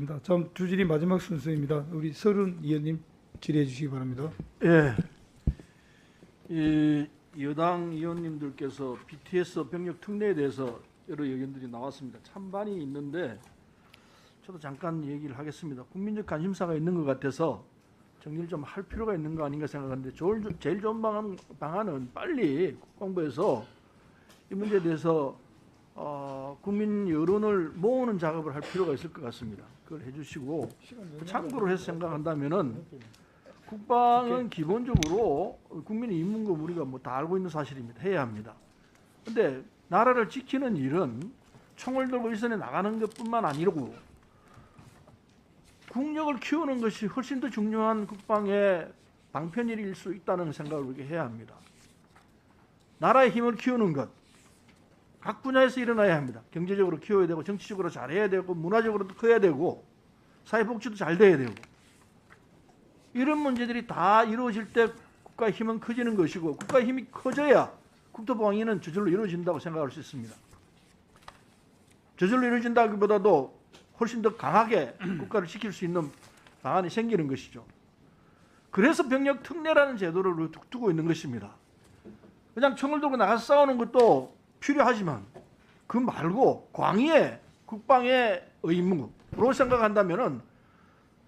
알겠습니다. 다음 두 질의 마지막 순서입니다. 우리 서른 의원님 질의해 주시기 바랍니다. 예. 이 여당 의원님들께서 BTS 병력 특례에 대해서 여러 의견들이 나왔습니다. 찬반이 있는데 저도 잠깐 얘기를 하겠습니다. 국민적 관심사가 있는 것 같아서 정리를 좀 할 필요가 있는 거 아닌가 생각하는데 제일 좋은 방안은 빨리 국방부에서 이 문제에 대해서 국민 여론을 모으는 작업을 할 필요가 있을 것 같습니다. 그걸 해주시고 참고로 해서 생각한다면은 국방은 기본적으로 국민의 임무고 우리가 뭐 다 알고 있는 사실입니다. 해야 합니다. 그런데 나라를 지키는 일은 총을 들고 일선에 나가는 것뿐만 아니고 국력을 키우는 것이 훨씬 더 중요한 국방의 방편일 수 있다는 생각을 우리가 해야 합니다. 나라의 힘을 키우는 것, 각 분야에서 일어나야 합니다. 경제적으로 키워야 되고 정치적으로 잘해야 되고 문화적으로도 커야 되고 사회복지도 잘 돼야 되고 이런 문제들이 다 이루어질 때 국가의 힘은 커지는 것이고 국가의 힘이 커져야 국토보안위는 저절로 이루어진다고 생각할 수 있습니다. 저절로 이루어진다기보다도 훨씬 더 강하게 국가를 지킬 수 있는 방안이 생기는 것이죠. 그래서 병력 특례라는 제도를 두고 있는 것입니다. 그냥 총을 들고 나가서 싸우는 것도 필요하지만 그 말고 광의의 국방의 의무로 생각한다면은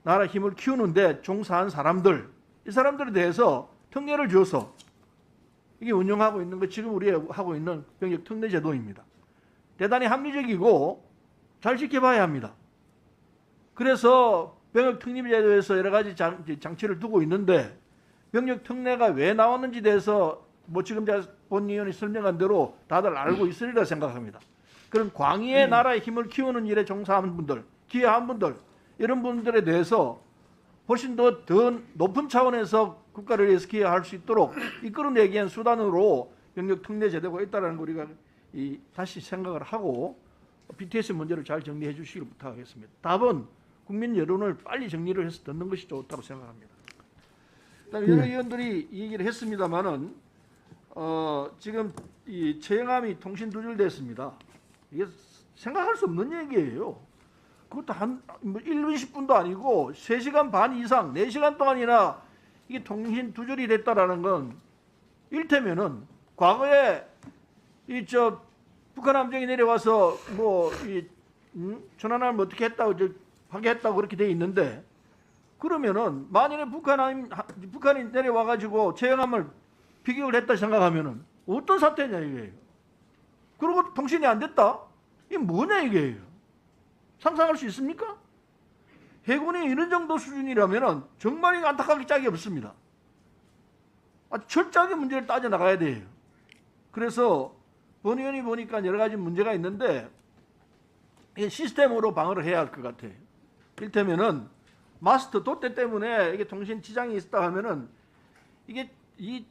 나라 힘을 키우는데 종사한 사람들, 이 사람들에 대해서 특례를 줘서 이게 운영하고 있는 것 지금 우리가 하고 있는 병력 특례 제도입니다. 대단히 합리적이고 잘 지켜봐야 합니다. 그래서 병력 특례 제도에서 여러 가지 장치를 두고 있는데 병력 특례가 왜 나왔는지 대해서 뭐 지금 본 의원이 설명한 대로 다들 알고 있으리라 생각합니다. 그런 광의의 나라의 힘을 키우는 일에 종사한 분들, 기여한 분들 이런 분들에 대해서 훨씬 더 높은 차원에서 국가를 위해서 기여할 수 있도록 이끌어내기 위한 수단으로 병력 특례 제도가 있다는 걸 우리가 다시 생각을 하고 BTS 문제를 잘 정리해 주시길 부탁하겠습니다. 답은 국민 여론을 빨리 정리를 해서 듣는 것이 좋다고 생각합니다. 그다음에 여러 의원들이 이 얘기를 했습니다마는 지금 이 최영함이 통신 두절됐습니다. 이게 생각할 수 없는 얘기예요. 그것도 뭐 1분 10분도 아니고 3시간 반 이상 4시간 동안이나 이게 통신 두절이 됐다라는 건 일테면은 과거에 북한 함정이 내려와서 전환을 어떻게 했다고 파괴했다고 그렇게 돼 있는데 그러면은 만일에 북한이 내려와가지고 최영함을 비격을 했다 생각하면은 어떤 사태냐 이게요. 그리고 통신이 안 됐다? 이게 뭐냐 이게요. 상상할 수 있습니까? 해군이 이런 정도 수준이라면은 정말 안타깝게 짝이 없습니다. 아주 철저하게 문제를 따져 나가야 돼요. 그래서 본 의원이 보니까 여러 가지 문제가 있는데 이게 시스템으로 방어를 해야 할 것 같아요. 이를테면은 마스터 돛대 때문에 이게 통신 지장이 있었다 하면은 이게 이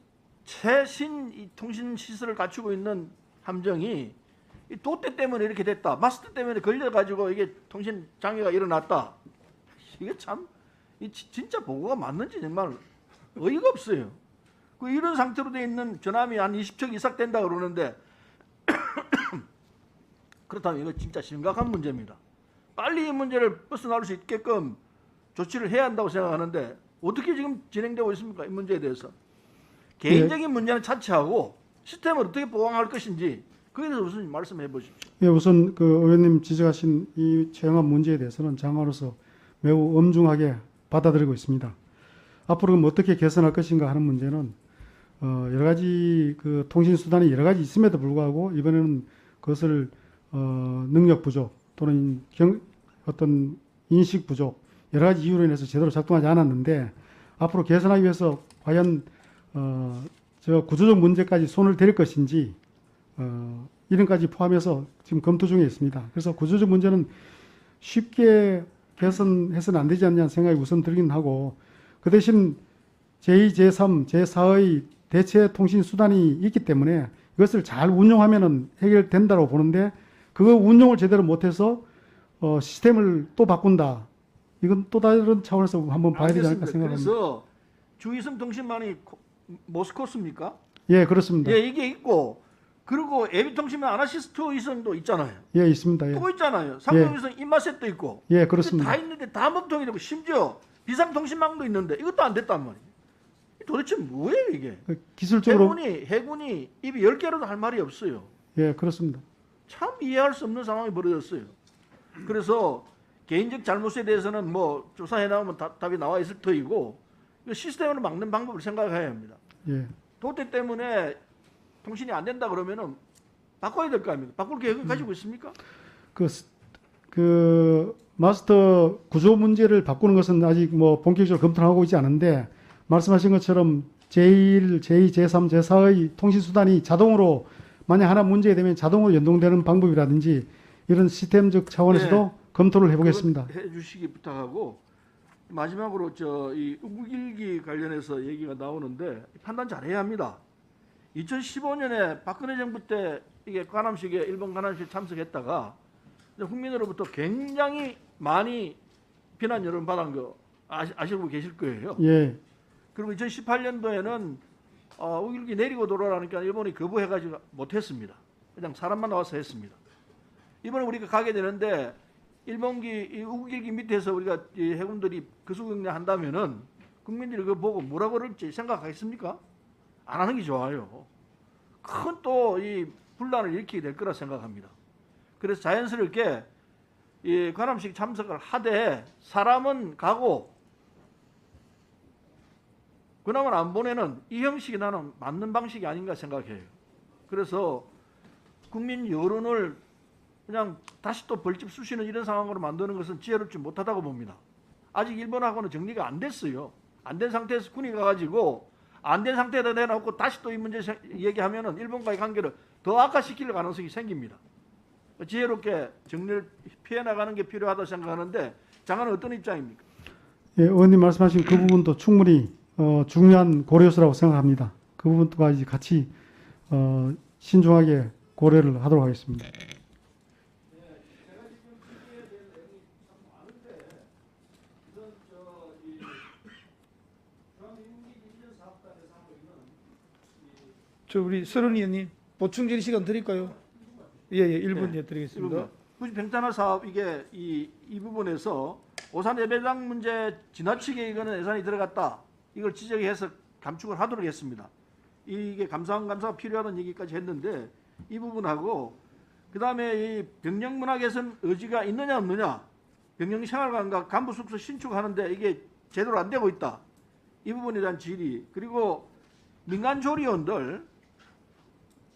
최신 이 통신 시설을 갖추고 있는 함정이 이 돛대 때문에 이렇게 됐다. 마스터 때문에 걸려가지고 이게 통신 장애가 일어났다. 이게 참 진짜 보고가 맞는지 정말 어이가 없어요. 이런 상태로 돼 있는 전함이 한 20척 이상 된다 그러는데 그렇다면 이거 진짜 심각한 문제입니다. 빨리 이 문제를 벗어날 수 있게끔 조치를 해야 한다고 생각하는데 어떻게 지금 진행되고 있습니까? 이 문제에 대해서. 개인적인 문제는 차치하고 시스템을 어떻게 보강할 것인지 그에 대해서 우선 말씀해 보십시오. 예, 우선 그 의원님 지적하신 이 최영함 문제에 대해서는 장관으로서 매우 엄중하게 받아들이고 있습니다. 앞으로 어떻게 개선할 것인가 하는 문제는 여러 가지 그 통신 수단이 여러 가지 있음에도 불구하고 이번에는 그것을 능력 부족 또는 어떤 인식 부족 여러 가지 이유로 인해서 제대로 작동하지 않았는데 앞으로 개선하기 위해서 과연 저 구조적 문제까지 손을 댈 것인지 이런까지 포함해서 지금 검토 중에 있습니다. 그래서 구조적 문제는 쉽게 개선해서는 안 되지 않냐는 생각이 우선 들긴 하고 그 대신 제2, 제3, 제4의 대체 통신 수단이 있기 때문에 이것을 잘 운용하면은 해결된다고 보는데 그 운용을 제대로 못해서 시스템을 또 바꾼다. 이건 또 다른 차원에서 한번 봐야 되지 않을까 생각합니다. 그래서 주위성 통신망이 모스코스입니까? 예, 그렇습니다. 예, 이게 있고 그리고 AB통신망 아나시스트 위성도 있잖아요. 예, 있습니다. 예. 또 있잖아요. 삼성위성 인마셋도 있고. 예, 그렇습니다. 다 있는데 다 몸통이 되고 심지어 비상통신망도 있는데 이것도 안 됐단 말이에요. 도대체 뭐예요 이게? 기술적으로 해군이 입이 10개로도 할 말이 없어요. 예, 그렇습니다. 참 이해할 수 없는 상황이 벌어졌어요. 그래서 개인적 잘못에 대해서는 뭐 조사해 나오면 답이 나와 있을 터이고 이거 시스템으로 막는 방법을 생각해야 합니다. 예. 도태 때문에 통신이 안 된다 그러면은 바꿔야 될 거 아닙니까? 바꿀 계획을 가지고 있습니까? 그 마스터 구조 문제를 바꾸는 것은 아직 뭐 본격적으로 검토하고 있지 않은데 말씀하신 것처럼 제1, 제2, 제3, 제4의 통신 수단이 자동으로 만약 하나 문제가 되면 자동으로 연동되는 방법이라든지 이런 시스템적 차원에서도 검토를 해보겠습니다. 해 주시기 부탁하고 마지막으로 이 우길기 관련해서 얘기가 나오는데 판단 잘해야 합니다. 2015년에 박근혜 정부 때 이게 관함식에 일본 관함식 참석했다가 국민으로부터 굉장히 많이 비난 여론 받은 거 아시고 계실 거예요. 예. 그리고 2018년도에는 우길기 내리고 돌아라니까 일본이 거부해가지고 못했습니다. 그냥 사람만 나와서 했습니다. 이번에 우리가 가게 되는데 일본기 이 우길기 밑에서 우리가 이 해군들이 거수경례 한다면은 국민들이 그거 보고 뭐라 그럴지 생각하겠습니까? 안 하는 게 좋아요. 큰 또 이 분란을 일으키게 될 거라 생각합니다. 그래서 자연스럽게 이 관함식 참석을 하되 사람은 가고 그나마 안 보내는 이 형식이 나는 맞는 방식이 아닌가 생각해요. 그래서 국민 여론을 그냥 다시 또 벌집 쑤시는 이런 상황으로 만드는 것은 지혜롭지 못하다고 봅니다. 아직 일본하고는 정리가 안 됐어요. 안 된 상태에서 군이 가가지고 안 된 상태에다 내놓고 다시 또 이 문제 얘기하면은 일본과의 관계를 더 악화시킬 가능성이 생깁니다. 지혜롭게 정리를 피해 나가는 게 필요하다 생각하는데 장관은 어떤 입장입니까? 예, 의원님 말씀하신 그 부분도 충분히 중요한 고려 요소라고 생각합니다. 그 부분까지 같이 신중하게 고려를 하도록 하겠습니다. 우리 서른 의원님 보충 질의 시간 드릴까요? 예, 1분 드리겠습니다. 굳이 병탄화 사업 이게 이 부분에서 오산 예배당 문제 지나치게 이거는 예산이 들어갔다. 이걸 지적해서 감축을 하도록 했습니다. 이게 감사가 필요하다는 얘기까지 했는데 이 부분하고 그다음에 이 병영 문화 개선 의지가 있느냐 없느냐, 병영 생활관과 간부 숙소 신축하는데 이게 제대로 안 되고 있다. 이 부분에 대한 질의, 그리고 민간 조리원들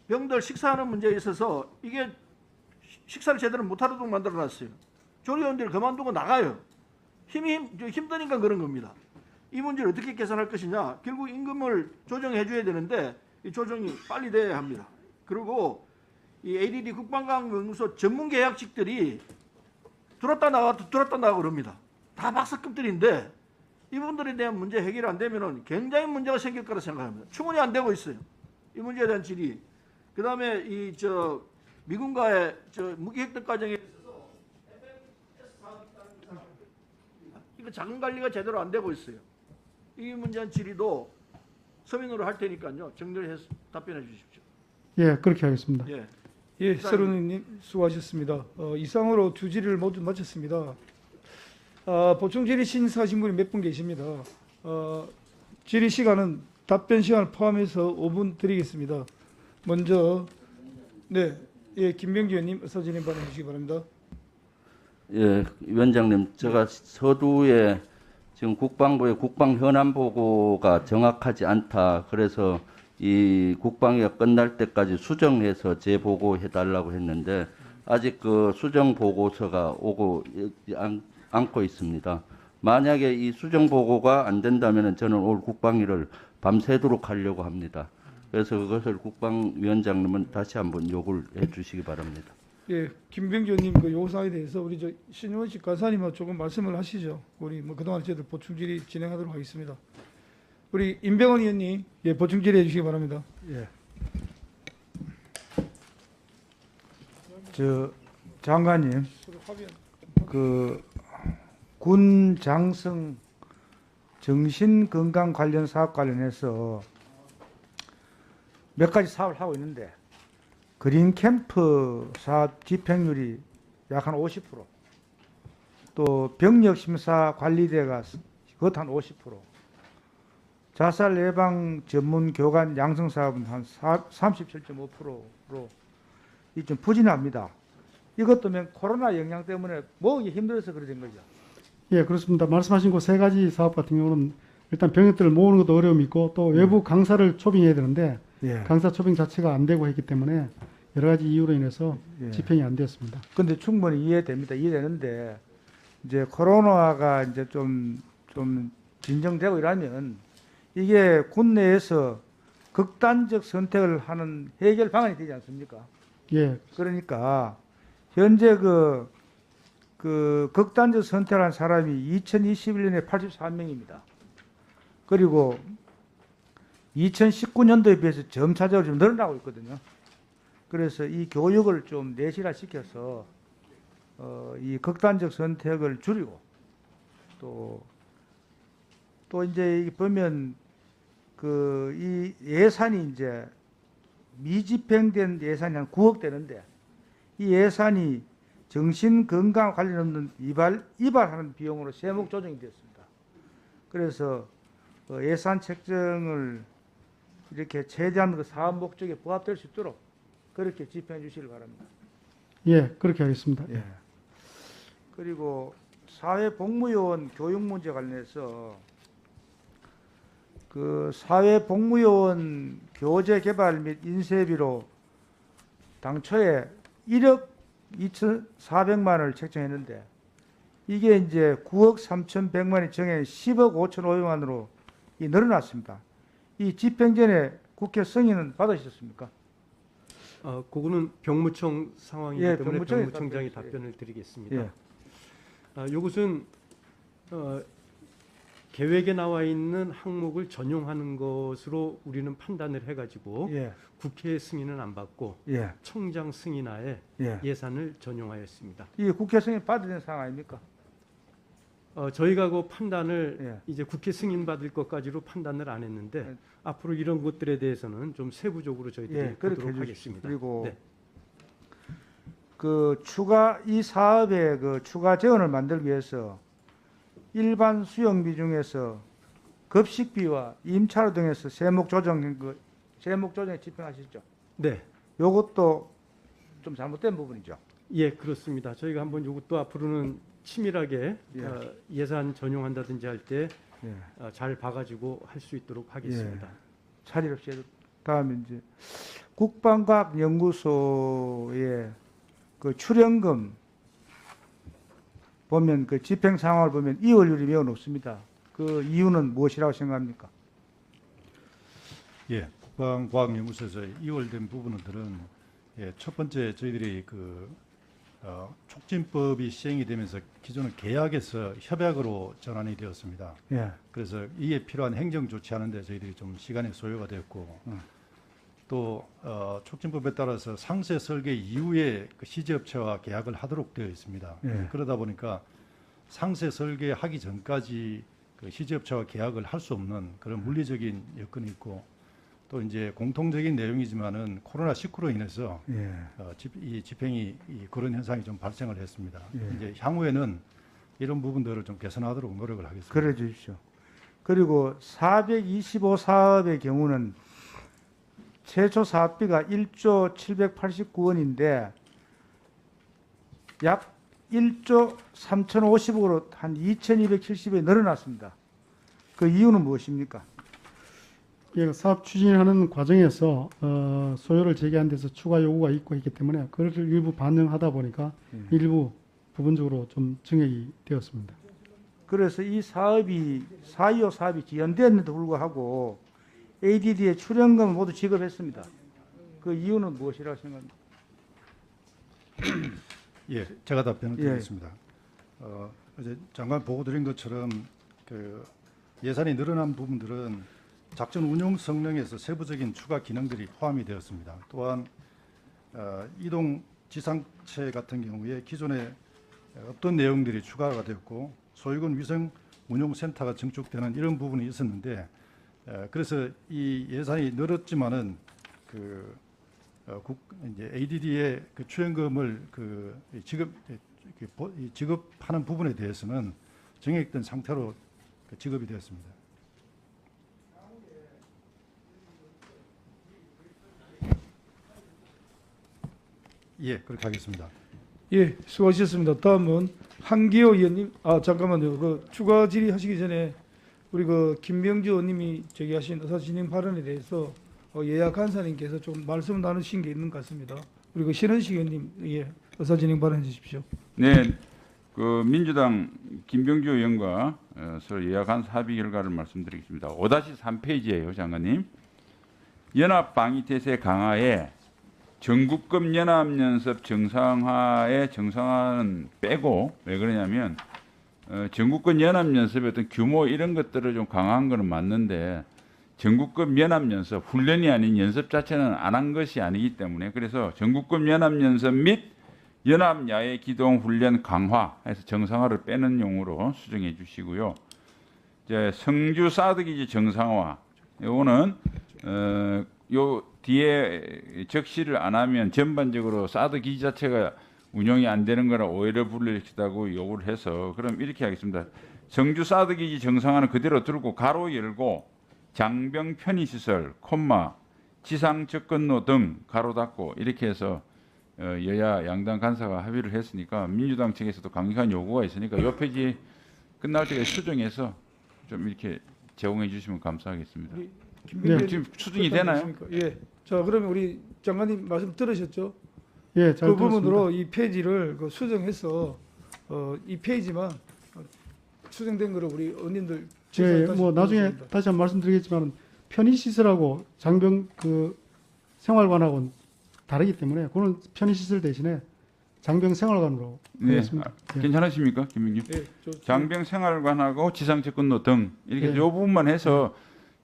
병들 식사하는 문제에 있어서 이게 식사를 제대로 못하도록 만들어놨어요. 조리원들 그만두고 나가요. 힘드니까 그런 겁니다. 이 문제를 어떻게 개선할 것이냐. 결국 임금을 조정해줘야 되는데 이 조정이 빨리 돼야 합니다. 그리고 이 ADD 국방과학연구소 전문 계약직들이 들었다 나가 그럽니다. 다 박사급들인데 이 부분들에 대한 문제 해결이 안 되면은 굉장히 문제가 생길 거라 생각합니다. 충분히 안 되고 있어요. 이 문제에 대한 질의. 그 다음에 미군과의 무기 획득 과정에 있어서 이거 자금 관리가 제대로 안 되고 있어요. 이 문제에 대한 질의도 서면으로 할 테니까요. 정리해서 답변해 주십시오. 예, 그렇게 하겠습니다. 예, 서른 의원님 수고하셨습니다. 이상으로 두 질의를 모두 마쳤습니다. 보충 질의 신사하신 분이 몇 분 계십니다. 질의 시간은 답변 시간을 포함해서 5분 드리겠습니다. 먼저 김병기 의원님 어서 진행 발언해 주시기 바랍니다. 예, 위원장님, 제가 서두에 지금 국방부의 국방 현안 보고가 정확하지 않다. 그래서 이 국방위가 끝날 때까지 수정해서 재보고해 달라고 했는데 아직 그 수정 보고서가 오고 않고 있습니다. 만약에 이 수정 보고가 안 된다면 저는 올 국방위를 밤새도록 하려고 합니다. 그래서 그것을 국방위원장님은 다시 한번 요구를 해주시기 바랍니다. 예, 김병기 의원님 그 요구사항에 대해서 우리 신용원식 간사님하고 조금 말씀을 하시죠. 우리 그동안 저희들 보충 질의 진행하도록 하겠습니다. 우리 임병헌 의원님 보충 질의해 주시기 바랍니다. 예. 장관님, 군 장성 정신 건강 관련 사업 관련해서 몇 가지 사업을 하고 있는데 그린 캠프 사업 집행률이 약 한 50%, 또 병력 심사 관리대가 그것 한 50%, 자살 예방 전문 교관 양성 사업은 한 37.5%로 이 좀 부진합니다. 이것 때문에 코로나 영향 때문에 모으기 힘들어서 그래 된 거죠. 예, 그렇습니다. 말씀하신 그 세 가지 사업 같은 경우는 일단 병력들을 모으는 것도 어려움이 있고 또 외부 강사를 초빙해야 되는데 예. 강사 초빙 자체가 안 되고 했기 때문에 여러 가지 이유로 인해서 예. 집행이 안 되었습니다. 근데 충분히 이해됩니다. 이해되는데 이제 코로나가 이제 좀 진정되고 이러면 이게 국내에서 극단적 선택을 하는 해결 방안이 되지 않습니까? 예, 그러니까 현재 그 극단적 선택한 사람이 2021년에 83명입니다. 그리고 2019년도에 비해서 점차적으로 좀 늘어나고 있거든요. 그래서 이 교육을 좀 내실화시켜서 이 극단적 선택을 줄이고 또 이제 보면 이 예산이 이제 미집행된 예산이 한 9억 되는데 이 예산이 정신건강 관련 없는 이발하는 비용으로 세목 조정이 됐습니다. 그래서 예산 책정을 이렇게 최대한 그 사업 목적에 부합될 수 있도록 그렇게 집행해 주시길 바랍니다. 예, 그렇게 하겠습니다. 예. 그리고 사회복무요원 교육 문제 관련해서 그 사회복무요원 교재 개발 및 인쇄비로 당초에 1억 2,400만 원을 책정했는데 이게 이제 9억 3,100만이 정해 10억 5,500만으로 늘어났습니다. 이 집행 전에 국회 승인은 받으셨습니까? 그거는 병무청 상황이기 예, 때문에 병무청이 병무청장이 답변 답변을 드리겠습니다. 예. 이것은 계획에 나와 있는 항목을 전용하는 것으로 우리는 판단을 해가지고 예. 국회 승인은 안 받고 예. 청장 승인하에 예. 예산을 전용하였습니다. 이 국회 승인 받아야 되는 상황 아닙니까? 저희가 그 판단을 예. 이제 국회 승인 받을 것까지로 판단을 안 했는데 예. 앞으로 이런 것들에 대해서는 좀 세부적으로 저희들이 예, 그렇게 보도록 해주십시오. 하겠습니다. 그리고 네. 이 사업에 추가 재원을 만들기 위해서 일반 수용비 중에서 급식비와 임차료 등에서 세목 조정에 집행하셨죠. 네. 요것도 좀 잘못된 부분이죠. 예, 그렇습니다. 저희가 한번 이것도 앞으로는 치밀하게 예. 예산 전용한다든지 할 때 잘 예. 봐가지고 할 수 있도록 하겠습니다. 차질 없이 해도 다음에 이제 국방과학연구소의 그 출연금 보면 그 집행 상황을 보면 이월율이 매우 높습니다. 그 이유는 무엇이라고 생각합니까? 예, 국방과학연구소에서 이월된 부분들은 첫 번째 저희들이 촉진법이 시행이 되면서 기존은 계약에서 협약으로 전환이 되었습니다. 예. 그래서 이에 필요한 행정 조치하는데 저희들이 좀 시간이 소요가 되었고 또 촉진법에 따라서 상세 설계 이후에 그 시제업체와 계약을 하도록 되어 있습니다. 예. 그러다 보니까 상세 설계하기 전까지 그 시제업체와 계약을 할 수 없는 그런 물리적인 여건이 있고 또 이제 공통적인 내용이지만은 코로나19로 인해서 예. 이 집행이 그런 현상이 좀 발생을 했습니다. 예. 이제 향후에는 이런 부분들을 좀 개선하도록 노력을 하겠습니다. 그래 주십시오. 그리고 425 사업의 경우는 최초 사업비가 1조 789원인데 약 1조 3,050억으로 한 2,270에 늘어났습니다. 그 이유는 무엇입니까? 예, 사업 추진하는 과정에서 소요를 제기한 데서 추가 요구가 있고 있기 때문에 그걸 일부 반영하다 보니까 일부 부분적으로 좀 증액이 되었습니다. 그래서 이 사업이 4.25 사업이 지연되었는데도 불구하고 ADD의 출연금을 모두 지급했습니다. 그 이유는 무엇이라고 생각합니까? 예, 제가 답변을 예. 드리겠습니다. 어제 장관 보고 드린 것처럼 그 예산이 늘어난 부분들은 작전 운용 성능에서 세부적인 추가 기능들이 포함이 되었습니다. 또한 이동 지상체 같은 경우에 기존에 없던 내용들이 추가가 되었고 소유권 위성 운용센터가 증축되는 이런 부분이 있었는데 그래서 이 예산이 늘었지만은 이제 ADD의 그 추연금을 지급 이 지급하는 부분에 대해서는 정액된 상태로 지급이 되었습니다. 예, 그렇게 하겠습니다. 예, 수고하셨습니다. 다음은 한기호 의원님. 잠깐만요. 그 추가 질의하시기 전에 우리 그 김병주 의원님이 제기하신 의사진행 발언에 대해서 예약 간사님께서 좀 말씀 나누신 게 있는 것 같습니다. 우리 그 신원식 의원님, 예, 의사진행 발언해 주십시오. 네, 그 민주당 김병주 의원과 서로 예약한 합의 결과를 말씀드리겠습니다. 5-3페이지예요, 장관님. 연합방위태세 강화에 전국급 연합연습 정상화의 정상화는 빼고, 왜 그러냐면 전국급 연합연습의 어떤 규모 이런 것들을 좀 강화한 거는 맞는데 전국급 연합연습 훈련이 아닌 연습 자체는 안 한 것이 아니기 때문에, 그래서 전국급 연합연습 및 연합야외 기동 훈련 강화해서 정상화를 빼는 용어로 수정해 주시고요. 이제 성주 사드 기지 정상화, 요거는 요 뒤에 적시를 안 하면 전반적으로 사드 기지 자체가 운영이 안 되는 거라 오해를 불러일으키다고 요구를 해서, 그럼 이렇게 하겠습니다. 성주 사드 기지 정상화는 그대로 들고 가로 열고 장병 편의시설, 지상 접근로 등 가로 닫고 이렇게 해서 여야 양당 간사가 합의를 했으니까 민주당 측에서도 강력한 요구가 있으니까 요 페이지 끝날 때까지 수정해서 좀 이렇게 제공해 주시면 감사하겠습니다. 김병주 지금 수정이 되나요? 예. 자, 그러면 우리 장관님 말씀 들으셨죠? 예, 잘 그 들었습니다. 부분으로 이 페이지를 수정해서 이 페이지만 수정된 거를 우리 의원님들 예, 다시 뭐 나중에 보겠습니다. 다시 한번 말씀드리겠지만 편의시설하고 장병 그 생활관하고는 다르기 때문에 그는 편의시설 대신에 장병 생활관으로 네, 하겠습니다. 예. 괜찮으십니까, 김민규? 예, 장병 생활관하고 지상 접근로 등 이렇게 예. 요 부분만 해서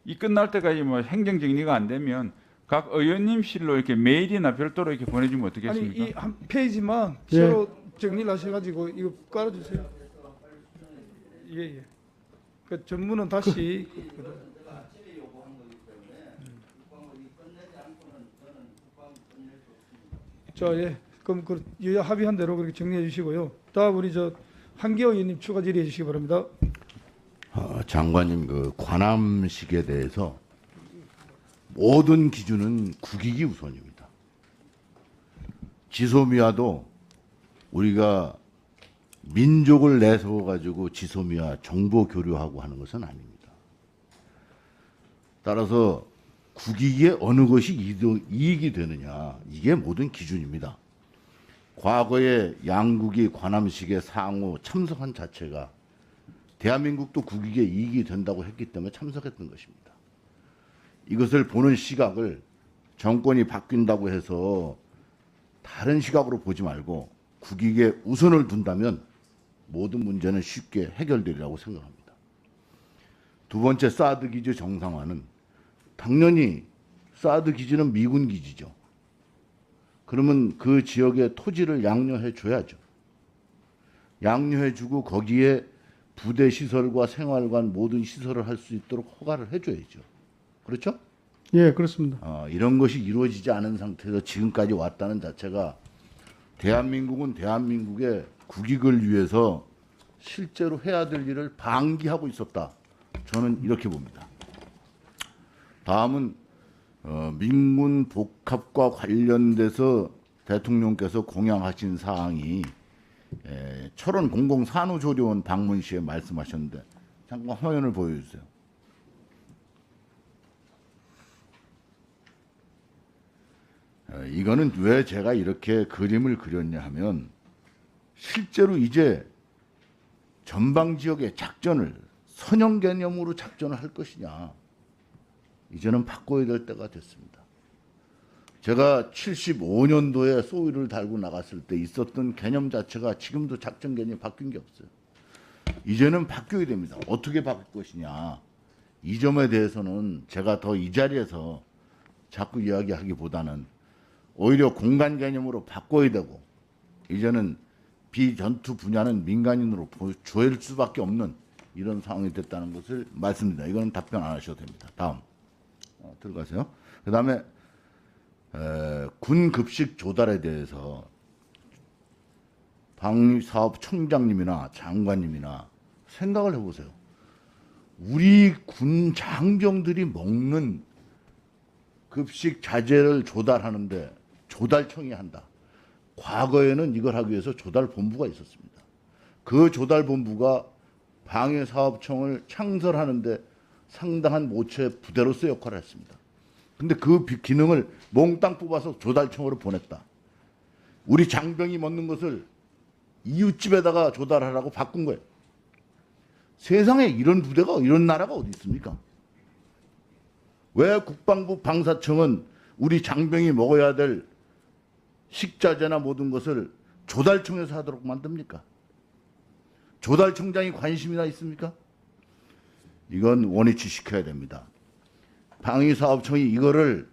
이 끝날 때까지 뭐 행정 정리가 안 되면 각 의원님실로 이렇게 메일이나 별도로 이렇게 보내주면 아니 어떻겠습니까? 이 한 페이지만 예. 새로 정리를 하셔가지고 이거 깔아주세요. 예. 그 전문은 다시 자, 예. 그럼 그 여야 합의한 대로 그렇게 정리해 주시고요. 다음 우리 한기호 의원님 추가 질의해 주시기 바랍니다. 장관님, 그 관함식에 대해서 모든 기준은 국익이 우선입니다. 지소미아도 우리가 민족을 내세워 가지고 지소미아 정보 교류하고 하는 것은 아닙니다. 따라서 국익에 어느 것이 이익이 되느냐, 이게 모든 기준입니다. 과거에 양국이 관함식에 상호 참석한 자체가 대한민국도 국익에 이익이 된다고 했기 때문에 참석했던 것입니다. 이것을 보는 시각을 정권이 바뀐다고 해서 다른 시각으로 보지 말고 국익에 우선을 둔다면 모든 문제는 쉽게 해결되리라고 생각합니다. 두 번째, 사드 기지 정상화는 당연히 사드 기지는 미군 기지죠. 그러면 그 지역의 토지를 양료해 줘야죠. 양료해 주고 거기에 부대 시설과 생활관 모든 시설을 할 수 있도록 허가를 해줘야죠. 그렇죠? 예, 그렇습니다. 이런 것이 이루어지지 않은 상태에서 지금까지 왔다는 자체가 대한민국은 대한민국의 국익을 위해서 실제로 해야 될 일을 방기하고 있었다. 저는 이렇게 봅니다. 다음은 민군 복합과 관련돼서 대통령께서 공약하신 사항이 철원 공공산후조리원 방문 시에 말씀하셨는데 잠깐 화면을 보여주세요. 이거는 왜 제가 이렇게 그림을 그렸냐 하면 실제로 이제 전방 지역의 작전을 선형 개념으로 작전을 할 것이냐, 이제는 바꿔야 될 때가 됐습니다. 제가 75년도에 소위를 달고 나갔을 때 있었던 개념 자체가 지금도 작전 개념이 바뀐 게 없어요. 이제는 바뀌어야 됩니다. 어떻게 바뀔 것이냐, 이 점에 대해서는 제가 더 이 자리에서 자꾸 이야기하기보다는 오히려 공간 개념으로 바꿔야 되고, 이제는 비전투 분야는 민간인으로 조일 수밖에 없는 이런 상황이 됐다는 것을 말씀드립니다. 이거는 답변 안 하셔도 됩니다. 다음 들어가세요. 그 다음에 군 급식 조달에 대해서 방위사업총장님이나 장관님이나 생각을 해보세요. 우리 군 장병들이 먹는 급식 자재를 조달하는데 조달청이 한다. 과거에는 이걸 하기 위해서 조달본부가 있었습니다. 그 조달본부가 방위사업청을 창설하는데 상당한 모처의 부대로서 역할을 했습니다. 근데 그 기능을 몽땅 뽑아서 조달청으로 보냈다. 우리 장병이 먹는 것을 이웃집에다가 조달하라고 바꾼 거예요. 세상에 이런 부대가, 이런 나라가 어디 있습니까? 왜 국방부 방사청은 우리 장병이 먹어야 될 식자재나 모든 것을 조달청에서 하도록 만듭니까? 조달청장이 관심이나 있습니까? 이건 원위치 시켜야 됩니다. 방위사업청이 이거를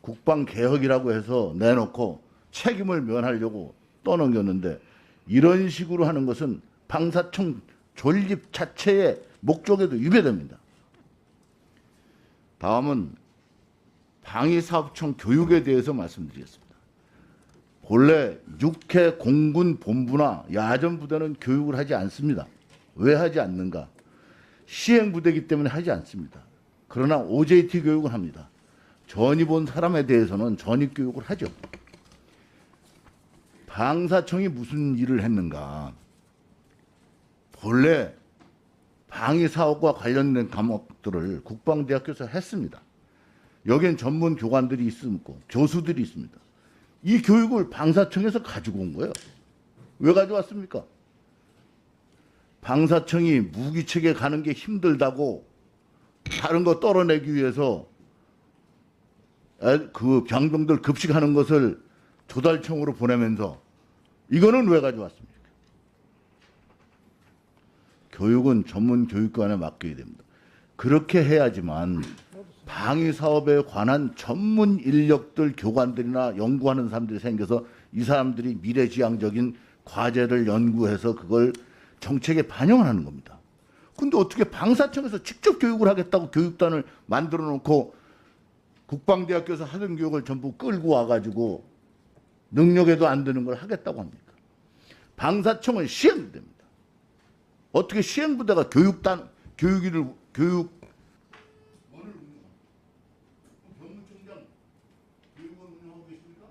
국방개혁이라고 해서 내놓고 책임을 면하려고 떠넘겼는데, 이런 식으로 하는 것은 방사청 존립 자체의 목적에도 위배됩니다. 다음은 방위사업청 교육에 대해서 말씀드리겠습니다. 본래 육해 공군 본부나 야전 부대는 교육을 하지 않습니다. 왜 하지 않는가? 시행 부대이기 때문에 하지 않습니다. 그러나 OJT 교육을 합니다. 전입 온 사람에 대해서는 전입 교육을 하죠. 방사청이 무슨 일을 했는가? 본래 방위사업과 관련된 과목들을 국방대학교에서 했습니다. 여기엔 전문 교관들이 있고 교수들이 있습니다. 이 교육을 방사청에서 가지고 온 거예요. 왜 가져왔습니까? 방사청이 무기체계 가는 게 힘들다고 다른 거 떨어내기 위해서 그 병병들 급식하는 것을 조달청으로 보내면서 이거는 왜 가져왔습니까? 교육은 전문 교육관에 맡겨야 됩니다. 그렇게 해야지만 방위사업에 관한 전문 인력들, 교관들이나 연구하는 사람들이 생겨서 이 사람들이 미래지향적인 과제를 연구해서 그걸 정책에 반영하는 겁니다. 근데 어떻게 방사청에서 직접 교육을 하겠다고 교육단을 만들어 놓고 국방대학교에서 하던 교육을 전부 끌고 와가지고 능력에도 안 드는 걸 하겠다고 합니까? 방사청은 시행됩니다. 어떻게 시행부대가 교육단, 교육원을 병무청장 교육원 운영하고 계십니까?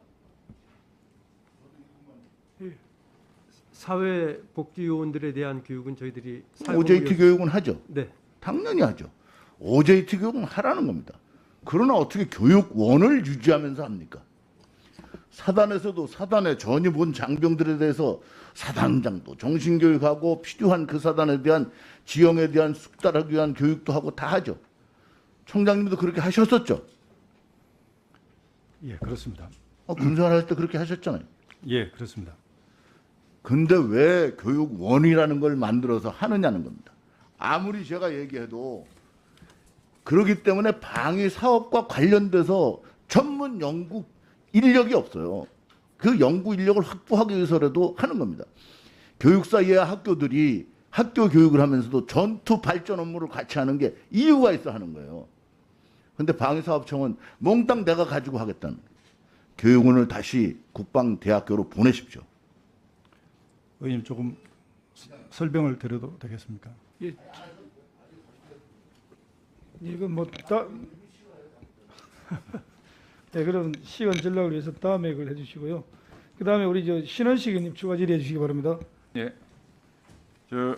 사회복지요원들에 대한 교육은 저희들이 OJT 교육은 하죠. 네. 당연히 하죠. OJT 교육은 하라는 겁니다. 그러나 어떻게 교육원을 유지하면서 합니까? 사단에서도 사단에 전입 온 장병들에 대해서 사단장도 정신교육하고 필요한 그 사단에 대한 지형에 대한 숙달하기 위한 교육도 하고 다 하죠. 총장님도 그렇게 하셨었죠. 예, 그렇습니다. 군생활 할 때 그렇게 하셨잖아요. 예, 그렇습니다. 근데 왜 교육원이라는 걸 만들어서 하느냐는 겁니다. 아무리 제가 얘기해도 그렇기 때문에 방위 사업과 관련돼서 전문 연구 인력이 없어요. 그 연구 인력을 확보하기 위해서라도 하는 겁니다. 교육사 이하 학교들이 학교 교육을 하면서도 전투 발전 업무를 같이 하는 게 이유가 있어 하는 거예요. 근데 방위사업청은 몽땅 내가 가지고 하겠다는 거예요. 교육원을 다시 국방대학교로 보내십시오. 의원님 조금 설명을 드려도 되겠습니까? 예. 이건 뭐 다. 네, 그럼 시간 전략을 위해서 다음에 그걸 해주시고요. 그 다음에 우리 저 신원식 의원님 추가 질의해 주시기 바랍니다. 예. 저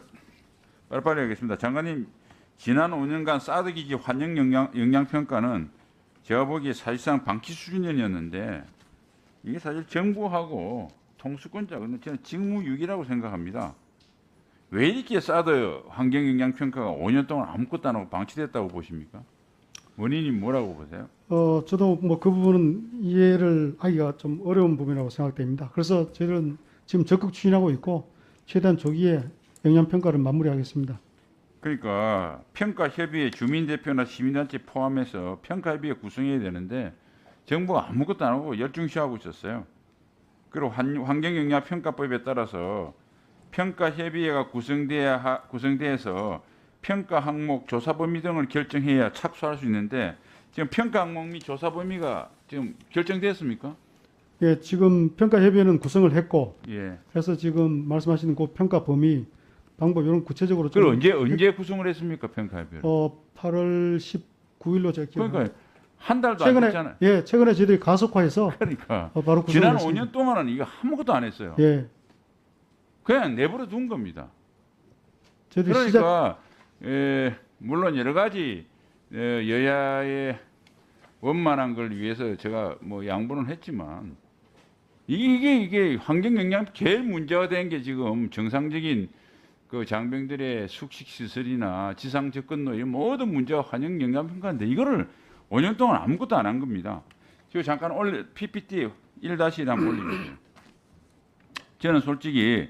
빨리빨리 하겠습니다. 장관님, 지난 5년간 사드 기지 환경 영향 평가는 제가 보기에 사실상 방치 수준이었는데 이게 사실 정부하고 통수권자는 저는 직무유기라고 생각합니다. 왜 이렇게 사드 환경 영향 평가가 5년 동안 아무것도 안 하고 방치됐다고 보십니까? 원인이 뭐라고 보세요? 저도 뭐 그 부분은 이해를 하기가 좀 어려운 부분이라고 생각됩니다. 그래서 저희들은 지금 적극 추진하고 있고 최대한 조기에 영향 평가를 마무리하겠습니다. 그러니까 평가협의회 주민대표나 시민단체 포함해서 평가협의회 구성해야 되는데 정부가 아무것도 안 하고 열중시하고 있었어요. 그리고 환경영향평가법에 따라서 평가협의회가 구성돼서 평가 항목, 조사 범위 등을 결정해야 착수할 수 있는데 지금 평가 항목 및 조사 범위가 지금 결정됐습니까? 예, 지금 평가협의회는 구성을 했고 예. 해서 지금 말씀하시는 그 평가 범위 방법 이런 구체적으로 그걸 언제 구성을 했습니까, 평가협의회를? 8월 19일로 제가 기억합니다. 그러니까 한 달도 안 최근에 됐잖아요. 예, 최근에 저희들이 가속화해서 그러니까 바로 구성을 지난 했습니다. 5년 동안은 이거 아무것도 안 했어요. 예, 그냥 내버려 둔 겁니다. 저희들이 그러니까 물론 여러 가지 여야의 원만한 걸 위해서 제가 뭐 양보는 했지만 이게 환경 영향 제일 문제가 된 게 지금 정상적인 그 장병들의 숙식 시설이나 지상 접근로 이 모든 문제가 환경 영향 평가인데 이거를 5년 동안 아무것도 안 한 겁니다. 지금 잠깐 PPT 1-1 한번 올리겠습니다. 저는 솔직히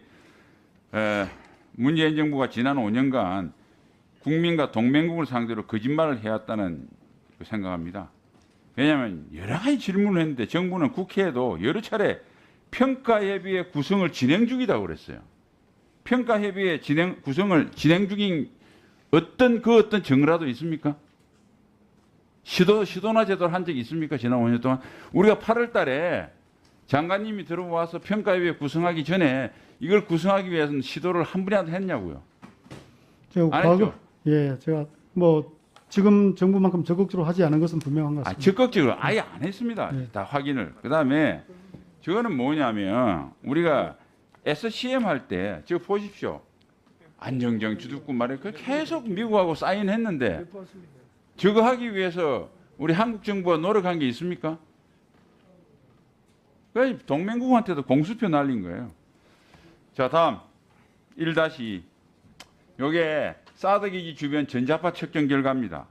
문재인 정부가 지난 5년간 국민과 동맹국을 상대로 거짓말을 해왔다는 생각합니다. 왜냐하면 여러 가지 질문을 했는데 정부는 국회에도 여러 차례 평가협의회 구성을 진행 중이라고 그랬어요. 평가협의회 구성을 진행 중인 어떤 정라도 있습니까? 시도나 제대로 한 적이 있습니까? 지난 5년 동안. 우리가 8월 달에 장관님이 들어와서 평가협의회 구성하기 전에 이걸 구성하기 위해서는 시도를 한 분이라도 했냐고요. 제가 안 했죠? 예, 제가 뭐 지금 정부만큼 적극적으로 하지 않은 것은 분명한 것 같습니다. 적극적으로 아예 안 했습니다. 네. 다 확인을. 그다음에 저거는 뭐냐면 우리가 SCM 할 때 지금 보십시오. 안정정 주둔군 말에 계속 미국하고 사인했는데 저거 하기 위해서 우리 한국 정부가 노력한 게 있습니까? 그러니까 동맹국한테도 공수표 날린 거예요. 자, 다음 1-2. 요게 사드 기지 주변 전자파 측정 결과입니다.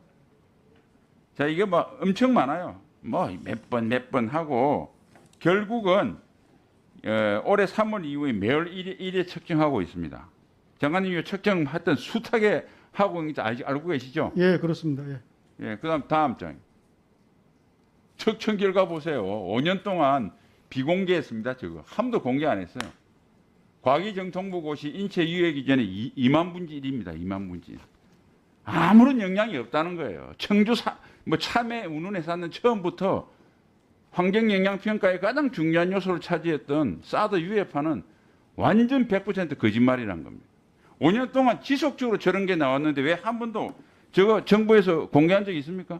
자, 이게 뭐 엄청 많아요. 뭐 몇 번 하고 결국은 올해 3월 이후에 매월 1회 측정하고 있습니다. 장관님이 측정했던 숱하게 하고 있는지 알고 계시죠? 예, 그렇습니다. 예. 예, 그다음 다음 장. 측정 결과 보세요. 5년 동안 비공개했습니다. 저거 한 번도 공개 안 했어요. 과기정통부고시 인체 유해 기준에 2만 분지 1입니다. 2만 분지. 아무런 영향이 없다는 거예요. 청주 참외 운운해사는 처음부터 환경 영향 평가의 가장 중요한 요소를 차지했던 사드 유해파는 완전 100% 거짓말이란 겁니다. 5년 동안 지속적으로 저런 게 나왔는데 왜 한 번도 저거 정부에서 공개한 적이 있습니까?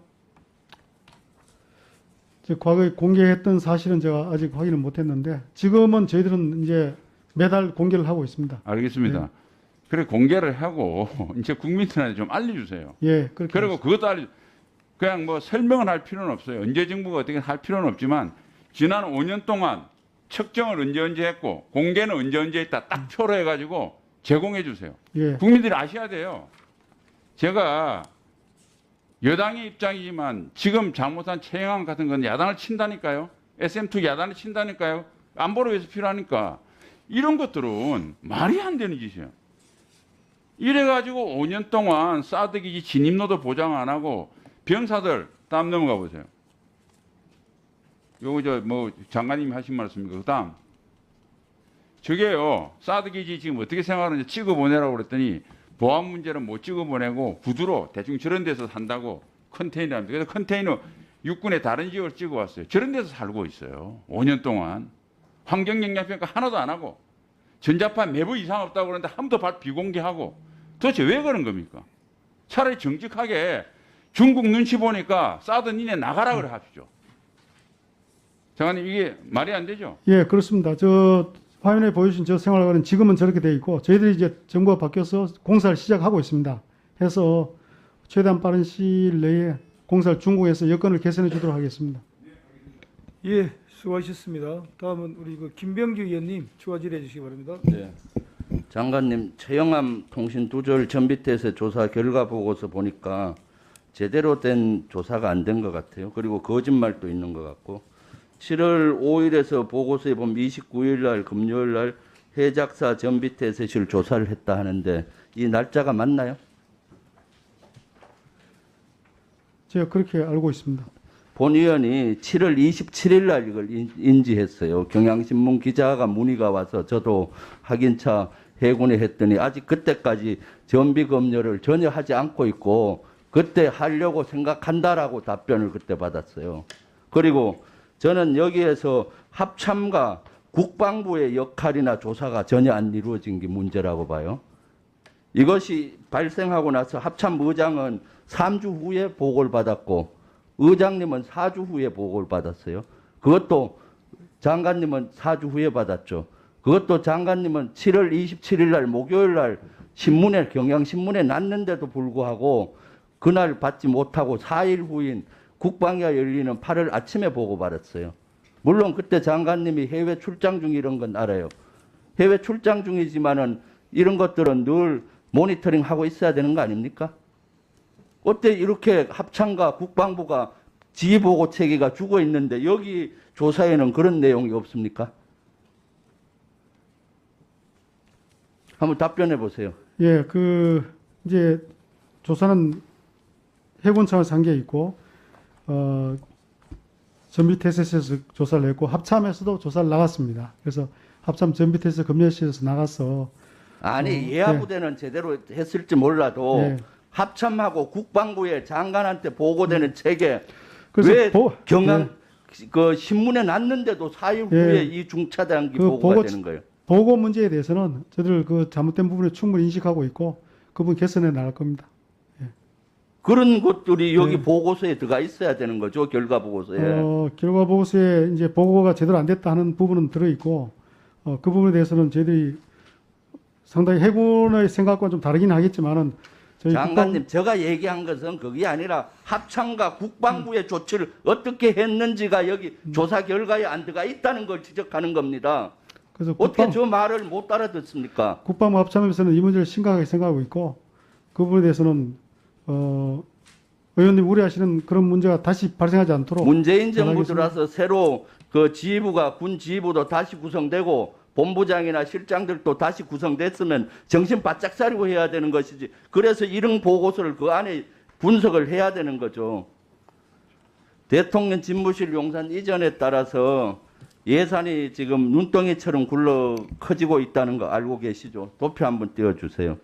과거에 공개했던 사실은 제가 아직 확인을 못했는데 지금은 저희들은 이제 매달 공개를 하고 있습니다. 알겠습니다. 네. 그래 공개를 하고 이제 국민들한테 좀 알려주세요. 예, 그렇게. 그리고 그것도 그냥 뭐 설명을 할 필요는 없어요. 언제 정부가 어떻게 할 필요는 없지만 지난 5년 동안 측정을 언제 했고 공개는 언제 했다 딱 표로 해가지고 제공해 주세요. 예. 국민들이 아셔야 돼요. 제가 여당의 입장이지만 지금 잘못한 최영안 같은 건 야당을 친다니까요. SM2 야당을 친다니까요. 안보를 위해서 필요하니까 이런 것들은 말이 안 되는 짓이에요. 이래가지고 5년 동안 사드 기지 진입로도 보장 안 하고 병사들 다음 넘어가 보세요. 요거 저 뭐 장관님이 하신 말씀입니다. 그다음 저게요 사드 기지 지금 어떻게 생각하는지 찍어 보내라고 그랬더니 보안 문제는 못 찍어 보내고 구두로 대충 저런 데서 산다고 컨테이너입니다. 그래서 컨테이너 육군의 다른 지역을 찍어 왔어요. 저런 데서 살고 있어요. 5년 동안 환경 영향 평가 하나도 안 하고 전자파 매부 이상 없다고 그러는데 한 번도 비공개하고 도대체 왜 그런 겁니까? 차라리 정직하게 중국 눈치 보니까 사드 니네 나가라 그래 합시죠. 장관님 이게 말이 안 되죠? 예, 그렇습니다. 저 화면에 보여주신 저 생활관은 지금은 저렇게 돼 있고 저희들이 이제 정부가 바뀌어서 공사를 시작하고 있습니다. 해서 최대한 빠른 시일 내에 공사를 준공해서 여건을 개선해 주도록 하겠습니다. 예, 수고하셨습니다. 다음은 우리 그 김병규 의원님 추가 질의해 주시기 바랍니다. 네. 장관님, 최영암 통신 두절 전비태세 조사 결과 보고서 보니까 제대로 된 조사가 안 된 것 같아요. 그리고 거짓말도 있는 것 같고 7월 5일에서 보고서에 보면 29일 날 금요일 날 해작사 전비태세실 조사를 했다 하는데 이 날짜가 맞나요? 제가 그렇게 알고 있습니다. 본 의원이 7월 27일 날 이걸 인지했어요. 경향신문 기자가 문의가 와서 저도 확인차 해군에 했더니 아직 그때까지 전비 검열을 전혀 하지 않고 있고 그때 하려고 생각한다라고 답변을 그때 받았어요. 그리고 저는 여기에서 합참과 국방부의 역할이나 조사가 전혀 안 이루어진 게 문제라고 봐요. 이것이 발생하고 나서 합참의장은 3주 후에 보고를 받았고 의장님은 4주 후에 보고를 받았어요. 그것도 장관님은 4주 후에 받았죠. 그것도 장관님은 7월 27일 날 목요일 날 신문에 경향신문에 났는데도 불구하고 그날 받지 못하고 4일 후인 국방위가 열리는 8월 아침에 보고 받았어요. 물론 그때 장관님이 해외 출장 중 이런 건 알아요. 해외 출장 중이지만은 이런 것들은 늘 모니터링 하고 있어야 되는 거 아닙니까? 어때 이렇게 합참과 국방부가 지휘보고 체계가 죽어 있는데 여기 조사에는 그런 내용이 없습니까? 한번 답변해 보세요. 예, 이제 조사는 해군 차원에서 한 게 있고, 전비태세에서 조사를 했고, 합참에서도 조사를 나갔습니다. 그래서 합참 전비태세 검열실에서 나가서. 아니, 예하부대는 제대로 했을지 몰라도 예. 합참하고 국방부의 장관한테 보고되는 체계, 그래서 왜 경향, 예. 그 신문에 났는데도 4일 예. 후에 이 중차장기 그 보고가 되는 거예요. 보고 문제에 대해서는 저희들 그 잘못된 부분을 충분히 인식하고 있고, 그 부분 개선해 나갈 겁니다. 그런 것들이 여기 네. 보고서에 들어가 있어야 되는 거죠. 결과 보고서에. 결과 보고서에 이제 보고가 제대로 안 됐다 하는 부분은 들어있고, 그 부분에 대해서는 저희들이 상당히 해군의 생각과 좀 다르긴 하겠지만은, 저희 장관님, 제가 얘기한 것은 그게 아니라 합참과 국방부의 조치를 어떻게 했는지가 여기 조사 결과에 안 들어가 있다는 걸 지적하는 겁니다. 그래서 어떻게 저 말을 못 알아듣습니까? 국방부 합참에서는 이 문제를 심각하게 생각하고 있고, 그 부분에 대해서는 의원님 우려하시는 그런 문제가 다시 발생하지 않도록. 문재인 정부 전하겠습니다. 들어서 새로 그 지휘부가 군 지휘부도 다시 구성되고 본부장이나 실장들도 다시 구성됐으면 정신 바짝 차리고 해야 되는 것이지. 그래서 이런 보고서를 그 안에 분석을 해야 되는 거죠. 대통령 집무실 용산 이전에 따라서 예산이 지금 눈덩이처럼 굴러 커지고 있다는 거 알고 계시죠? 도표 한번 띄워주세요.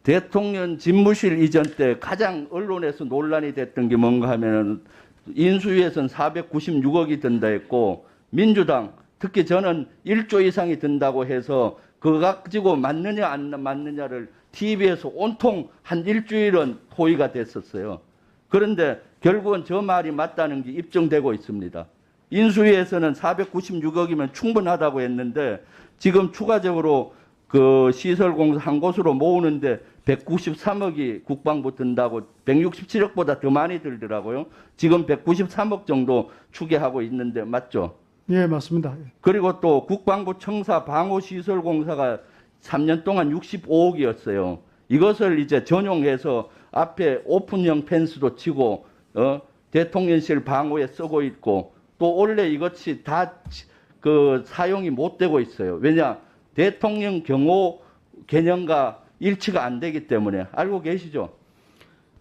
대통령 집무실 이전 때 가장 언론에서 논란이 됐던 게 뭔가 하면은 인수위에서는 496억이 든다 했고 민주당 특히 저는 1조 이상이 든다고 해서 그거 가지고 맞느냐 안 맞느냐를 TV에서 온통 한 일주일은 토의가 됐었어요. 그런데 결국은 저 말이 맞다는 게 입증되고 있습니다. 인수위에서는 496억이면 충분하다고 했는데 지금 추가적으로 그 시설공사 한 곳으로 모으는데 193억이 국방부 든다고 167억보다 더 많이 들더라고요. 지금 193억 정도 추계하고 있는데 맞죠? 예, 맞습니다. 그리고 또 국방부 청사 방호시설공사가 3년 동안 65억이었어요. 이것을 이제 전용해서 앞에 오픈형 펜스도 치고 대통령실 방호에 쓰고 있고 또 원래 이것이 다 그 사용이 못 되고 있어요. 왜냐? 대통령 경호 개념과 일치가 안 되기 때문에 알고 계시죠?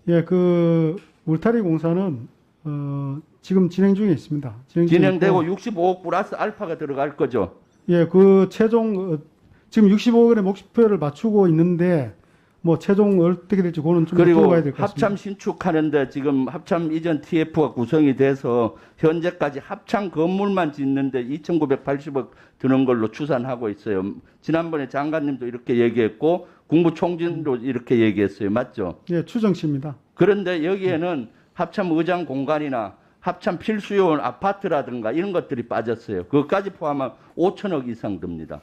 예, 그 울타리 공사는 지금 진행 중에 있습니다. 진행되고 65억 플러스 알파가 들어갈 거죠. 예, 그 최종 지금 65억 원의 목표를 맞추고 있는데 뭐 최종 어떻게 될지 그거는 좀 그리고 들어가야 될 것 같습니다. 합참 신축하는데 지금 합참 이전 TF가 구성이 돼서 현재까지 합참 건물만 짓는데 2,980억 드는 걸로 추산하고 있어요. 지난번에 장관님도 이렇게 얘기했고 국무총리도 이렇게 얘기했어요. 맞죠? 예, 추정치입니다. 그런데 여기에는 합참 의장 공간이나 합참 필수요원 아파트라든가 이런 것들이 빠졌어요. 그것까지 포함하면 5천억 이상 듭니다.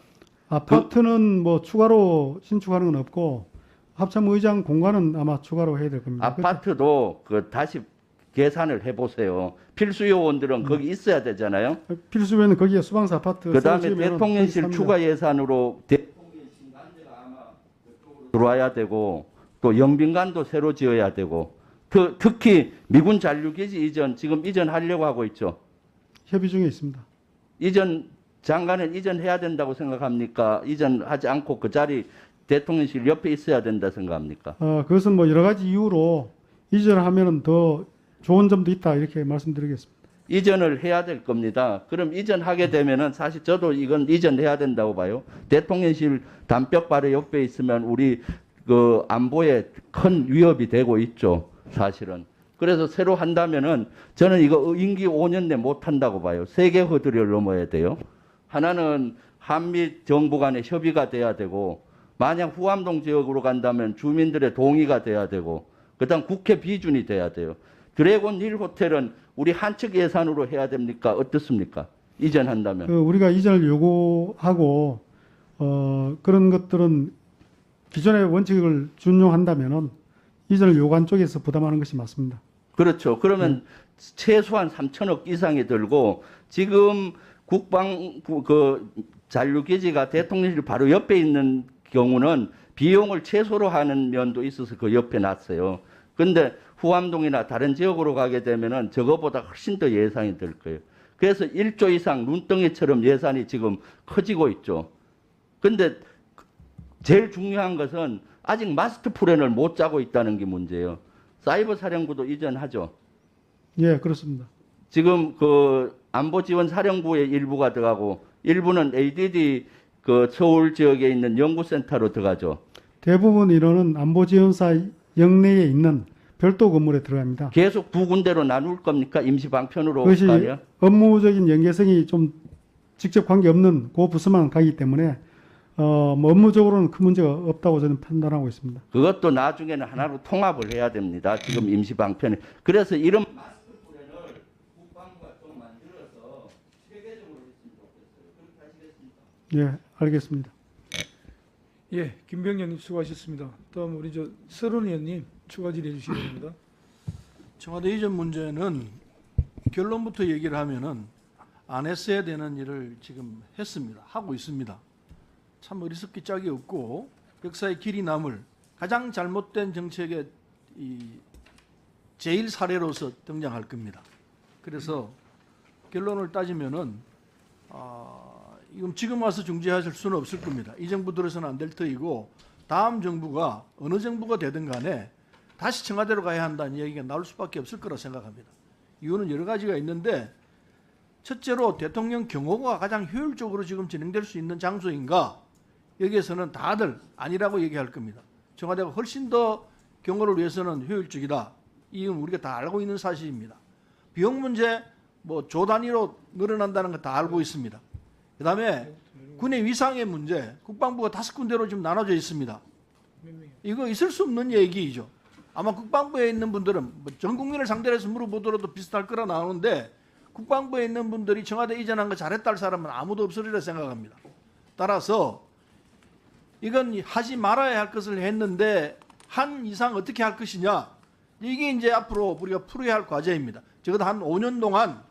아파트는 뭐 추가로 신축하는 건 없고 합참 의장 공간은 아마 추가로 해야 될 겁니다. 아파트도 그 다시 계산을 해보세요. 필수 요원들은 거기 있어야 되잖아요. 필수면은 거기에 수방사 아파트. 그다음에 세워지면은 대통령실 거기 추가 예산으로 대통령실 관제가 아마 그쪽으로 들어와야 되고 또 영빈관도 새로 지어야 되고 특히 미군 잔류기지 이전 지금 이전하려고 하고 있죠. 협의 중에 있습니다. 이전 장관은 이전해야 된다고 생각합니까? 이전하지 않고 그 자리 대통령실 옆에 있어야 된다 생각합니까? 그것은 뭐 여러 가지 이유로 이전을 하면은 더 좋은 점도 있다 이렇게 말씀드리겠습니다. 이전을 해야 될 겁니다. 그럼 이전하게 되면은 사실 저도 이건 이전해야 된다고 봐요. 대통령실 담벼 바로 옆에 있으면 우리 그 안보에 큰 위협이 되고 있죠. 사실은. 그래서 새로 한다면은 저는 이거 임기 5년 내 못 한다고 봐요. 3개 허들을 넘어야 돼요. 하나는 한미 정부 간의 협의가 돼야 되고, 만약 후암동 지역으로 간다면 주민들의 동의가 돼야 되고, 그다음 국회 비준이 돼야 돼요. 드래곤 힐 호텔은 우리 한측 예산으로 해야 됩니까? 어떻습니까? 이전한다면. 우리가 이전을 요구하고 그런 것들은 기존의 원칙을 준용한다면은 이전을 요구한 쪽에서 부담하는 것이 맞습니다. 그렇죠. 그러면 최소한 3천억 이상이 들고, 지금 국방부 그 잔류기지가 대통령실 바로 옆에 있는 경우는 비용을 최소로 하는 면도 있어서 그 옆에 놨어요. 근데 후암동이나 다른 지역으로 가게 되면은 저거보다 훨씬 더 예산이 들 거예요. 그래서 1조 이상 눈덩이처럼 예산이 지금 커지고 있죠. 근데 제일 중요한 것은 아직 마스터 플랜을 못 짜고 있다는 게 문제예요. 사이버 사령부도 이전하죠. 예, 그렇습니다. 지금 그 안보지원사령부의 일부가 들어가고, 일부는 ADD 그 서울 지역에 있는 연구센터로 들어가죠. 대부분 인원은 안보지원사 영내에 있는 별도 건물에 들어갑니다. 계속 두 군데로 나눌 겁니까? 임시 방편으로? 그것이 가냐? 업무적인 연계성이 좀 직접 관계없는 그 부서만 가기 때문에 뭐 업무적으로는 큰 문제가 없다고 저는 판단하고 있습니다. 그것도 나중에는 하나로 통합을 해야 됩니다. 지금 임시 방편에. 그래서 이런 마스터 플랜을 국방부가 좀 만들어서 체계적으로 했으면 좋겠어요. 그렇게 하시겠습니까? 예, 알겠습니다. 예, 김병현님 수고하셨습니다. 다음 우리 저 서른 의원님 추가 질의해 주시기 바랍니다. 청와대 이전 문제는 결론부터 얘기를 하면은 안 했어야 되는 일을 지금 했습니다. 하고 있습니다. 참 어리석기 짝이 없고 역사의 길이 남을 가장 잘못된 정책의 이 제일 사례로서 등장할 겁니다. 그래서 결론을 따지면은 이건 지금 와서 중지하실 수는 없을 겁니다. 이 정부 들어서는 안 될 터이고, 다음 정부가 어느 정부가 되든 간에 다시 청와대로 가야 한다는 이야기가 나올 수밖에 없을 거라 생각합니다. 이유는 여러 가지가 있는데, 첫째로 대통령 경호가 가장 효율적으로 지금 진행될 수 있는 장소인가? 여기에서는 다들 아니라고 얘기할 겁니다. 청와대가 훨씬 더 경호를 위해서는 효율적이다. 이건 우리가 다 알고 있는 사실입니다. 비용 문제 뭐 조 단위로 늘어난다는 거 다 알고 있습니다. 그다음에 군의 위상의 문제, 국방부가 5군데로 지금 나눠져 있습니다. 이거 있을 수 없는 얘기죠. 아마 국방부에 있는 분들은 뭐 전 국민을 상대로 해서 물어보더라도 비슷할 거라 나오는데, 국방부에 있는 분들이 청와대 이전한 거 잘했다 할 사람은 아무도 없으리라 생각합니다. 따라서 이건 하지 말아야 할 것을 했는데 한 이상 어떻게 할 것이냐, 이게 이제 앞으로 우리가 풀어야 할 과제입니다. 적어도 한 5년 동안,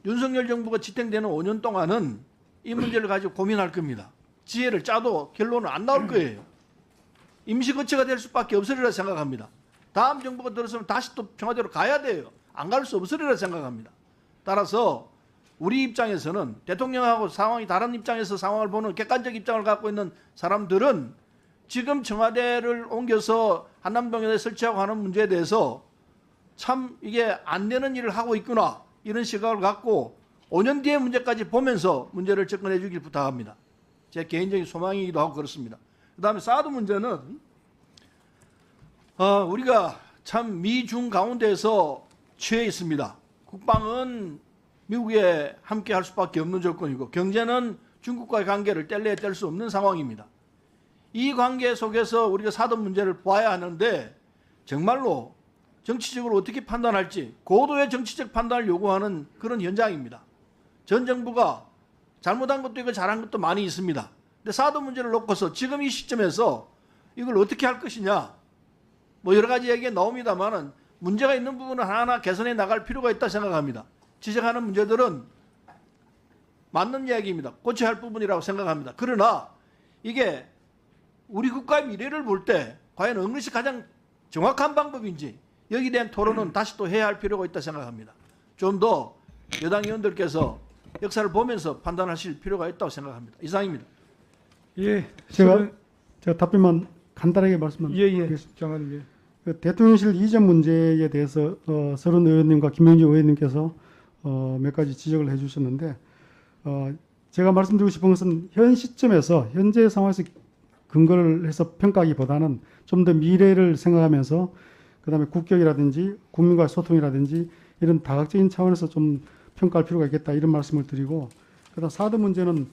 윤석열 정부가 지탱되는 5년 동안은 이 문제를 가지고 고민할 겁니다. 지혜를 짜도 결론은 안 나올 거예요. 임시거처가 될 수밖에 없으리라 생각합니다. 다음 정부가 들어서면 다시 또 청와대로 가야 돼요. 안 갈 수 없으리라 생각합니다. 따라서 우리 입장에서는, 대통령하고 상황이 다른 입장에서 상황을 보는 객관적 입장을 갖고 있는 사람들은 지금 청와대를 옮겨서 한남동에 설치하고 하는 문제에 대해서 참 이게 안 되는 일을 하고 있구나, 이런 시각을 갖고 5년 뒤의 문제까지 보면서 문제를 접근해 주길 부탁합니다. 제 개인적인 소망이기도 하고 그렇습니다. 그 다음에 사드 문제는 우리가 참 미중 가운데에서 취해 있습니다. 국방은 미국에 함께 할 수밖에 없는 조건이고, 경제는 중국과의 관계를 뗄래야 뗄 수 없는 상황입니다. 이 관계 속에서 우리가 사드 문제를 봐야 하는데, 정말로 정치적으로 어떻게 판단할지 고도의 정치적 판단을 요구하는 그런 현장입니다. 전 정부가 잘못한 것도 있고 잘한 것도 많이 있습니다. 근데 사드 문제를 놓고서 지금 이 시점에서 이걸 어떻게 할 것이냐, 뭐 여러 가지 얘기가 나옵니다만은 문제가 있는 부분은 하나하나 개선해 나갈 필요가 있다 생각합니다. 지적하는 문제들은 맞는 이야기입니다. 고쳐야 할 부분이라고 생각합니다. 그러나 이게 우리 국가의 미래를 볼 때 과연 어느 것이 가장 정확한 방법인지, 여기에 대한 토론은 다시 또 해야 할 필요가 있다 생각합니다. 좀 더 여당 의원들께서 역사를 보면서 판단하실 필요가 있다고 생각합니다. 이상입니다. 예, 제가 답변만 간단하게 말씀만 예, 드리겠습니다. 장관님. 예. 그 대통령실 이전 문제에 대해서 서른 의원님과 김명지 의원님께서 몇 가지 지적을 해주셨는데, 제가 말씀드리고 싶은 것은 현 시점에서 현재 상황에서 근거를 해서 평가하기보다는 좀 더 미래를 생각하면서 그다음에 국격이라든지 국민과의 소통이라든지 이런 다각적인 차원에서 좀 평가할 필요가 있겠다 이런 말씀을 드리고, 그다음 사드 문제는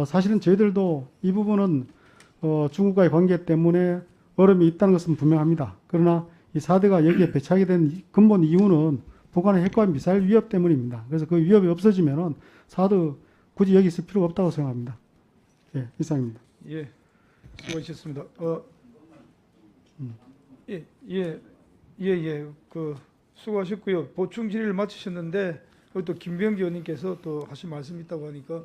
사실은 저희들도 이 부분은 중국과의 관계 때문에 어려움이 있다는 것은 분명합니다. 그러나 이 사드가 여기에 배치하게 된 근본 이유는 북한의 핵과 미사일 위협 때문입니다. 그래서 그 위협이 없어지면은 사드 굳이 여기 있을 필요가 없다고 생각합니다. 예, 이상입니다. 예, 수고하셨습니다. 그 수고하셨고요. 보충 질의를 마치셨는데 또 김병기 의원님께서 또 하신 말씀이 있다고 하니까